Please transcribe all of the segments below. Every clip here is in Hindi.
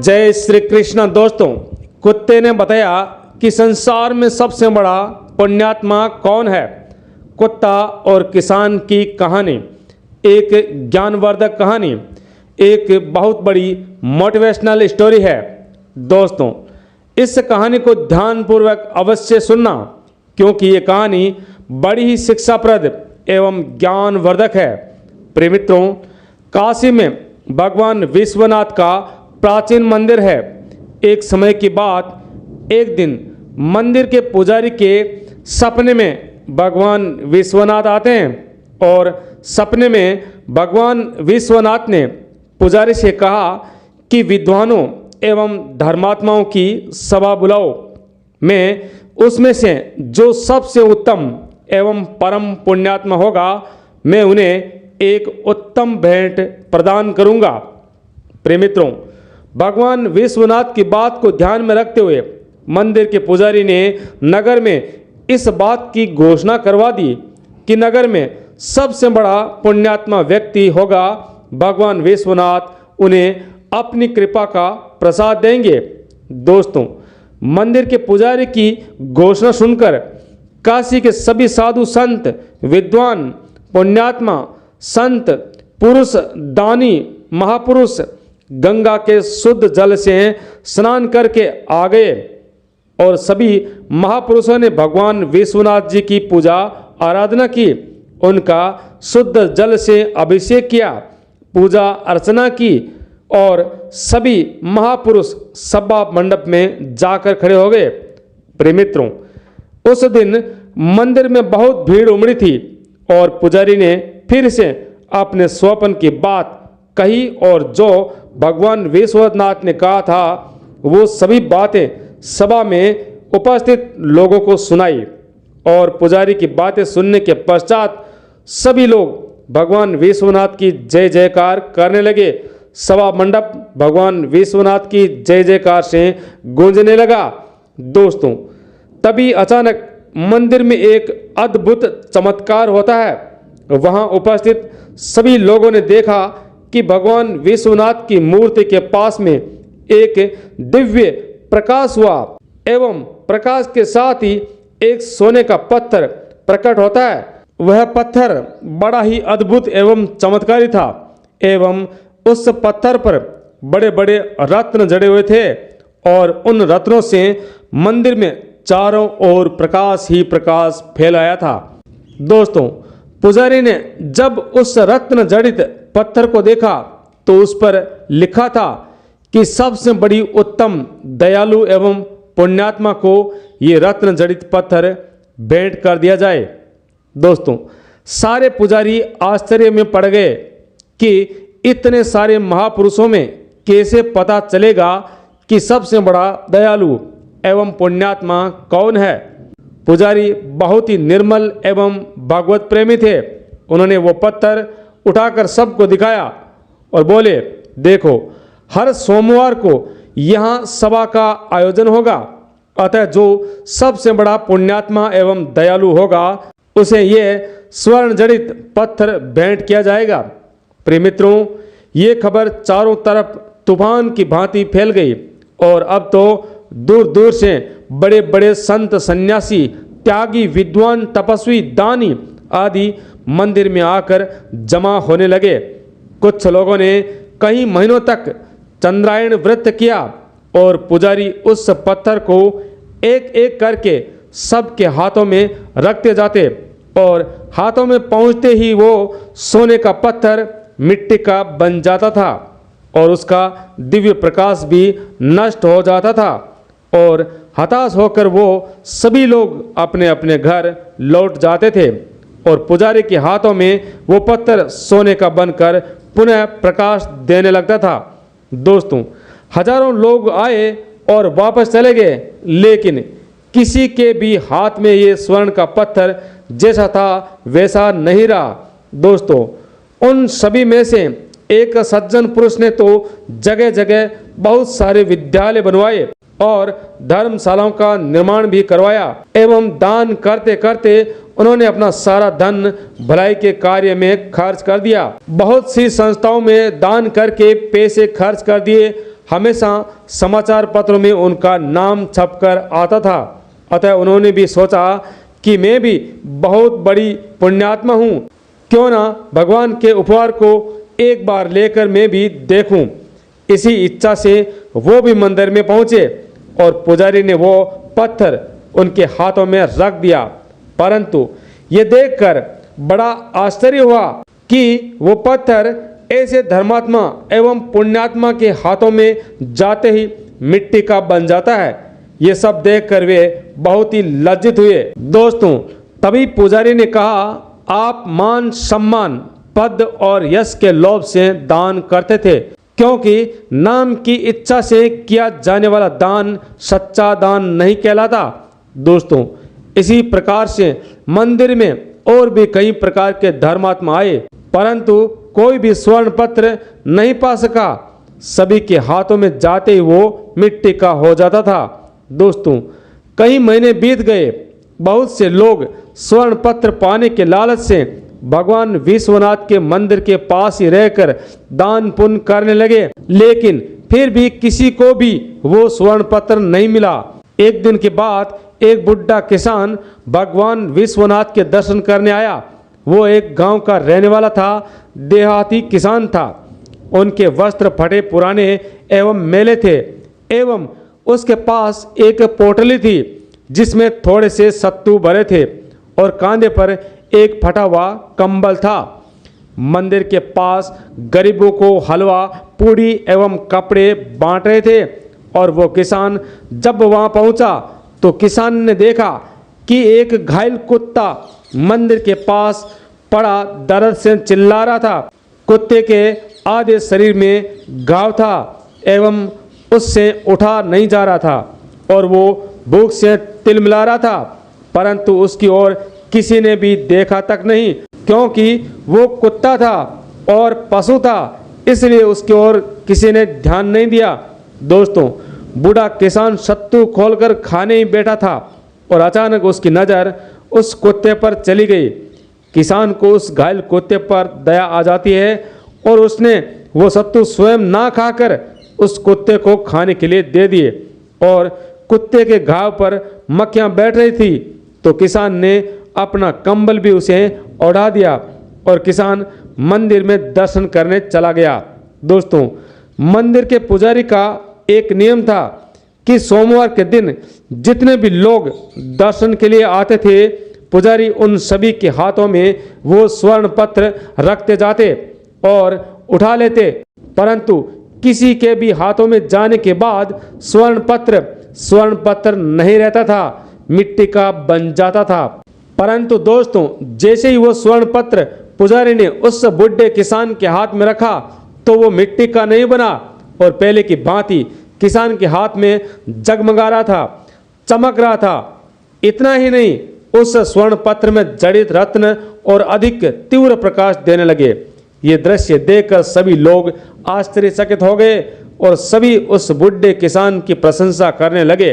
जय श्री कृष्ण। दोस्तों, कुत्ते ने बताया कि संसार में सबसे बड़ा पुण्यात्मा कौन है। कुत्ता और किसान की कहानी एक ज्ञानवर्धक कहानी, एक बहुत बड़ी मोटिवेशनल स्टोरी है। दोस्तों, इस कहानी को ध्यानपूर्वक अवश्य सुनना, क्योंकि ये कहानी बड़ी ही शिक्षाप्रद एवं ज्ञानवर्धक है। प्रिय मित्रों, काशी में भगवान विश्वनाथ का प्राचीन मंदिर है। एक समय की बात, एक दिन मंदिर के पुजारी के सपने में भगवान विश्वनाथ आते हैं और सपने में भगवान विश्वनाथ ने पुजारी से कहा कि विद्वानों एवं धर्मात्माओं की सभा बुलाओ। मैं उसमें से जो सबसे उत्तम एवं परम पुण्यात्मा होगा, मैं उन्हें एक उत्तम भेंट प्रदान करूंगा। प्रिय मित्रों, भगवान विश्वनाथ की बात को ध्यान में रखते हुए मंदिर के पुजारी ने नगर में इस बात की घोषणा करवा दी कि नगर में सबसे बड़ा पुण्यात्मा व्यक्ति होगा भगवान विश्वनाथ उन्हें अपनी कृपा का प्रसाद देंगे। दोस्तों, मंदिर के पुजारी की घोषणा सुनकर काशी के सभी साधु संत, विद्वान, पुण्यात्मा, संत, पुरुष, दानी, महापुरुष गंगा के शुद्ध जल से स्नान करके आ गए और सभी महापुरुषों ने भगवान विश्वनाथ जी की पूजा आराधना की। उनका शुद्ध जल से अभिषेक किया, पूजा अर्चना की और सभी महापुरुष सभा मंडप में जाकर खड़े हो गए। प्रिय मित्रों, उस दिन मंदिर में बहुत भीड़ उमड़ी थी और पुजारी ने फिर से अपने स्वप्न की बात कही और जो भगवान विश्वनाथ ने कहा था वो सभी बातें सभा में उपस्थित लोगों को सुनाई। और पुजारी की बातें सुनने के पश्चात सभी लोग भगवान विश्वनाथ की जय जयकार करने लगे। सभा मंडप भगवान विश्वनाथ की जय जयकार से गूंजने लगा। दोस्तों, तभी अचानक मंदिर में एक अद्भुत चमत्कार होता है। वहां उपस्थित सभी लोगों ने देखा कि भगवान विश्वनाथ की मूर्ति के पास में एक दिव्य प्रकाश हुआ एवं प्रकाश के साथ ही एक सोने का पत्थर प्रकट होता है। वह पत्थर बड़ा ही अद्भुत एवं चमत्कारी था एवं उस पत्थर पर बड़े बड़े रत्न जड़े हुए थे और उन रत्नों से मंदिर में चारों ओर प्रकाश ही प्रकाश फैलाया था। दोस्तों, पुजारी ने जब उस रत्न जड़ित पत्थर को देखा तो उस पर लिखा था कि सबसे बड़ी उत्तम, दयालु एवं पुण्यात्मा को ये रत्न जड़ित पत्थर भेंट कर दिया जाए। दोस्तों, सारे पुजारी आश्चर्य में पड़ गए कि इतने सारे महापुरुषों में कैसे पता चलेगा कि सबसे बड़ा दयालु एवं पुण्यात्मा कौन है। पुजारी बहुत ही निर्मल एवं भगवत प्रेमी थे। उन्होंने वो पत्थर उठाकर सबको दिखाया और बोले, देखो, हर सोमवार को यहाँ सभा का आयोजन होगा, अतः जो सबसे बड़ा पुण्यात्मा एवं दयालु होगा उसे ये स्वर्ण जड़ित पत्थर भेंट किया जाएगा। प्रिय मित्रों, ये खबर चारों तरफ तूफान की भांति फैल गई और अब तो दूर दूर से बड़े बड़े संत, सन्यासी, त्यागी, विद्वान, तपस्वी, दानी आदि मंदिर में आकर जमा होने लगे। कुछ लोगों ने कई महीनों तक चंद्रायण व्रत किया और पुजारी उस पत्थर को एक एक करके सबके हाथों में रखते जाते और हाथों में पहुंचते ही वो सोने का पत्थर मिट्टी का बन जाता था और उसका दिव्य प्रकाश भी नष्ट हो जाता था और हताश होकर वो सभी लोग अपने अपने घर लौट जाते थे और पुजारी के हाथों में वो पत्थर सोने का बनकर पुनः प्रकाश देने लगता था। दोस्तों, हजारों लोग आए और वापस चले गए, लेकिन किसी के भी हाथ में ये स्वर्ण का पत्थर जैसा था वैसा नहीं रहा। दोस्तों, उन सभी में से एक सज्जन पुरुष ने तो जगह जगह बहुत सारे विद्यालय बनवाए और धर्मशालाओं का निर्माण भी करवाया एवं दान करते करते उन्होंने अपना सारा धन भलाई के कार्य में खर्च कर दिया। बहुत सी संस्थाओं में दान करके पैसे खर्च कर दिए। हमेशा समाचार पत्रों में उनका नाम छपकर आता था। अतः उन्होंने भी सोचा कि मैं भी बहुत बड़ी पुण्यात्मा हूँ, क्यों ना भगवान के उपहार को एक बार लेकर मैं भी देखूं। इसी इच्छा से वो भी मंदिर में पहुंचे और पुजारी ने वो पत्थर उनके हाथों में रख दिया। परंतु ये देखकर बड़ा आश्चर्य हुआ कि वो पत्थर ऐसे धर्मात्मा एवं पुण्यात्मा के हाथों में जाते ही मिट्टी का बन जाता है। ये सब देखकर वे बहुत ही लज्जित हुए। दोस्तों, तभी पुजारी ने कहा, आप मान सम्मान, पद और यश के लोभ से दान करते थे, क्योंकि नाम की इच्छा से किया जाने वाला दान सच्चा दान नहीं कहलाता। दोस्तों, इसी प्रकार से मंदिर में और भी कई प्रकार के धर्मात्मा आए, परंतु कोई भी स्वर्ण पत्र नहीं पा सका। सभी के हाथों में जाते ही वो मिट्टी का हो जाता था। दोस्तों, कई महीने बीत गए। बहुत से लोग स्वर्ण पत्र पाने के लालच से भगवान विश्वनाथ के मंदिर के पास ही रहकर दान पुण्य करने लगे, लेकिन फिर भी किसी को भी वो स्वर्ण पत्र नहीं मिला। एक दिन के बाद एक बुढ़ा किसान भगवान विश्वनाथ के दर्शन करने आया। वो एक गांव का रहने वाला था, देहाती किसान था। उनके वस्त्र फटे पुराने एवं मैले थे, एवं उसके पास एक पोटली थी जिसमें थोड़े से सत्तू भरे थे और कांधे पर एक फटा हुआ कंबल था। मंदिर के पास गरीबों को हलवा, पूड़ी एवं कपड़े बांट रहे थे और वो किसान जब वहां पहुंचा तो किसान ने देखा कि एक घायल कुत्ता मंदिर के पास पड़ा दर्द से चिल्ला रहा था। कुत्ते के आधे शरीर में घाव था एवं उससे उठा नहीं जा रहा था और वो भूख से तिलमिला रहा था, परंतु उसकी ओर किसी ने भी देखा तक नहीं, क्योंकि वो कुत्ता था और पशु था, इसलिए उसकी ओर किसी ने ध्यान नहीं दिया। दोस्तों, बूढ़ा किसान सत्तू खोलकर खाने ही बैठा था और अचानक उसकी नज़र उस कुत्ते पर चली गई। किसान को उस घायल कुत्ते पर दया आ जाती है और उसने वो सत्तू स्वयं ना खाकर उस कुत्ते को खाने के लिए दे दिए और कुत्ते के घाव पर मक्खियां बैठ रही थी तो किसान ने अपना कंबल भी उसे ओढ़ा दिया और किसान मंदिर में दर्शन करने चला गया। दोस्तों, मंदिर के पुजारी का एक नियम था कि सोमवार के दिन जितने भी लोग दर्शन के लिए आते थे, पुजारी उन सभी के हाथों में वो स्वर्ण पत्र रखते जाते और उठा लेते, परंतु किसी के भी हाथों में जाने के बाद स्वर्ण पत्र नहीं रहता था, मिट्टी का बन जाता था। परंतु दोस्तों, जैसे ही वो स्वर्ण पत्र पुजारी ने उस बुढ़े किसान के हाथ में रखा तो वो मिट्टी का नहीं बना और पहले की भांति किसान के हाथ में जगमगा रहा था, चमक रहा था। इतना ही नहीं, उस स्वर्ण पत्र में जड़ित रत्न और अधिक तीव्र प्रकाश देने लगे। ये दृश्य देखकर सभी लोग आश्चर्यचकित हो गए और सभी उस बुढ़े किसान की प्रशंसा करने लगे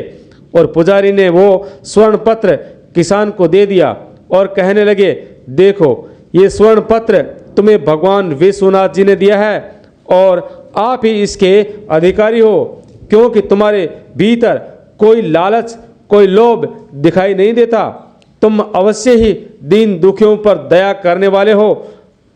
और पुजारी ने वो स्वर्ण पत्र किसान को दे दिया और कहने लगे, देखो, ये स्वर्ण पत्र तुम्हें भगवान विश्वनाथ जी ने दिया है और आप ही इसके अधिकारी हो, क्योंकि तुम्हारे भीतर कोई लालच, कोई लोभ दिखाई नहीं देता। तुम अवश्य ही दीन दुखियों पर दया करने वाले हो।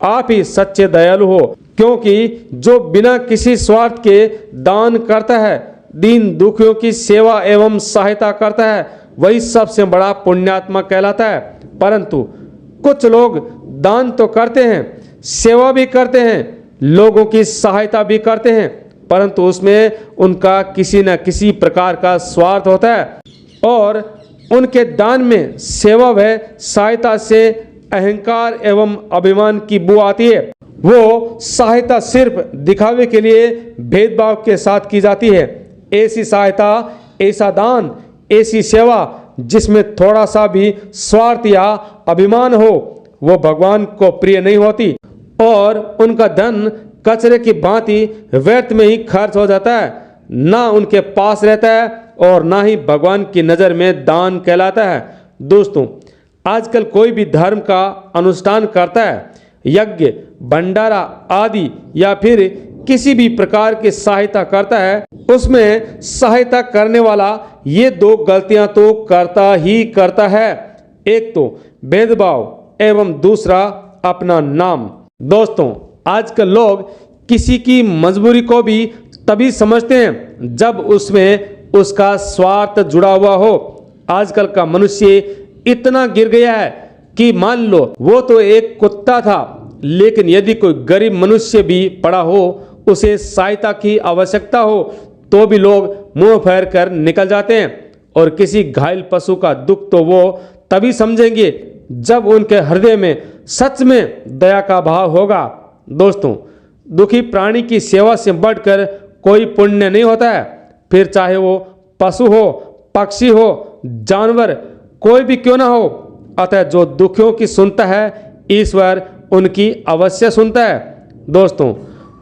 आप ही सच्चे दयालु हो, क्योंकि जो बिना किसी स्वार्थ के दान करता है, दीन दुखियों की सेवा एवं सहायता करता है, वही सबसे बड़ा पुण्यात्मा कहलाता है। परंतु कुछ लोग दान तो करते हैं, सेवा भी करते हैं, लोगों की सहायता भी करते हैं, परंतु उसमें उनका किसी न किसी प्रकार का स्वार्थ होता है और उनके दान में, सेवा व सहायता से अहंकार एवं अभिमान की बू आती है। वो सहायता सिर्फ दिखावे के लिए भेदभाव के साथ की जाती है। ऐसी सहायता, ऐसा दान, ऐसी सेवा जिसमें थोड़ा सा भी स्वार्थ या अभिमान हो, वो भगवान को प्रिय नहीं होती और उनका धन कचरे की भांति व्यर्थ में ही खर्च हो जाता है, ना उनके पास रहता है और ना ही भगवान की नज़र में दान कहलाता है। दोस्तों, आजकल कोई भी धर्म का अनुष्ठान करता है, यज्ञ, भंडारा आदि, या फिर किसी भी प्रकार की सहायता करता है उसमें सहायता करने वाला ये दो गलतियां तो करता ही करता है, एक तो भेदभाव एवं दूसरा अपना नाम। दोस्तों, आजकल लोग किसी की मजबूरी को भी तभी समझते हैं जब उसमें उसका स्वार्थ जुड़ा हुआ हो। आजकल का मनुष्य इतना गिर गया है कि मान लो वो तो एक कुत्ता था, लेकिन यदि कोई गरीब मनुष्य भी पड़ा हो, उसे सहायता की आवश्यकता हो, तो भी लोग मुंह फेर कर निकल जाते हैं। और किसी घायल पशु का दुख तो वो तभी समझेंगे जब उनके हृदय में सच में दया का भाव होगा। दोस्तों, दुखी प्राणी की सेवा से बढ़कर कोई पुण्य नहीं होता है, फिर चाहे वो पशु हो, पक्षी हो, जानवर, कोई भी क्यों ना हो। अतः जो दुखियों की सुनता है, ईश्वर उनकी अवश्य सुनता है। दोस्तों,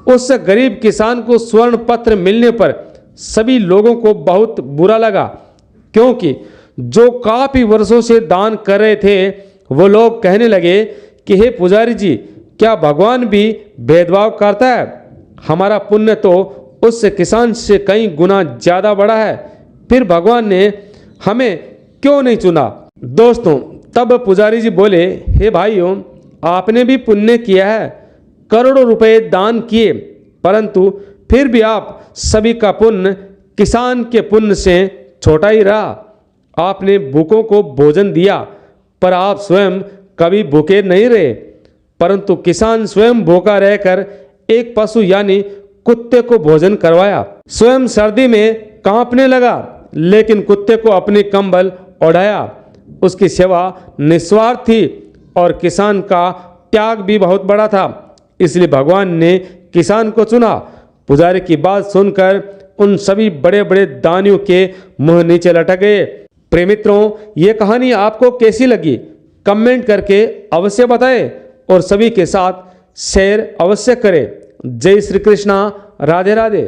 उस गरीब किसान को स्वर्ण पत्र मिलने पर सभी लोगों को बहुत बुरा लगा, क्योंकि जो काफी वर्षों से दान कर रहे थे वो लोग कहने लगे कि हे पुजारी जी, क्या भगवान भी भेदभाव करता है? हमारा पुण्य तो उस किसान से कई गुना ज्यादा बड़ा है, फिर भगवान ने हमें क्यों नहीं चुना? दोस्तों, तब पुजारी जी बोले, हे भाइयों, आपने भी पुण्य किया है, करोड़ों रुपए दान किए, परंतु फिर भी आप सभी का पुण्य किसान के पुण्य से छोटा ही रहा। आपने भूखों को भोजन दिया, पर आप स्वयं कभी भूखे नहीं रहे, परंतु किसान स्वयं भूखा रहकर एक पशु यानी कुत्ते को भोजन करवाया। स्वयं सर्दी में कांपने लगा, लेकिन कुत्ते को अपनी कंबल ओढ़ाया। उसकी सेवा निस्वार्थ थी और किसान का त्याग भी बहुत बड़ा था, इसलिए भगवान ने किसान को चुना। पुजारी की बात सुनकर उन सभी बड़े बड़े दानियों के मुंह नीचे लटक गए। प्रिय मित्रों, ये कहानी आपको कैसी लगी कमेंट करके अवश्य बताएं और सभी के साथ शेयर अवश्य करें। जय श्री कृष्णा, राधे राधे।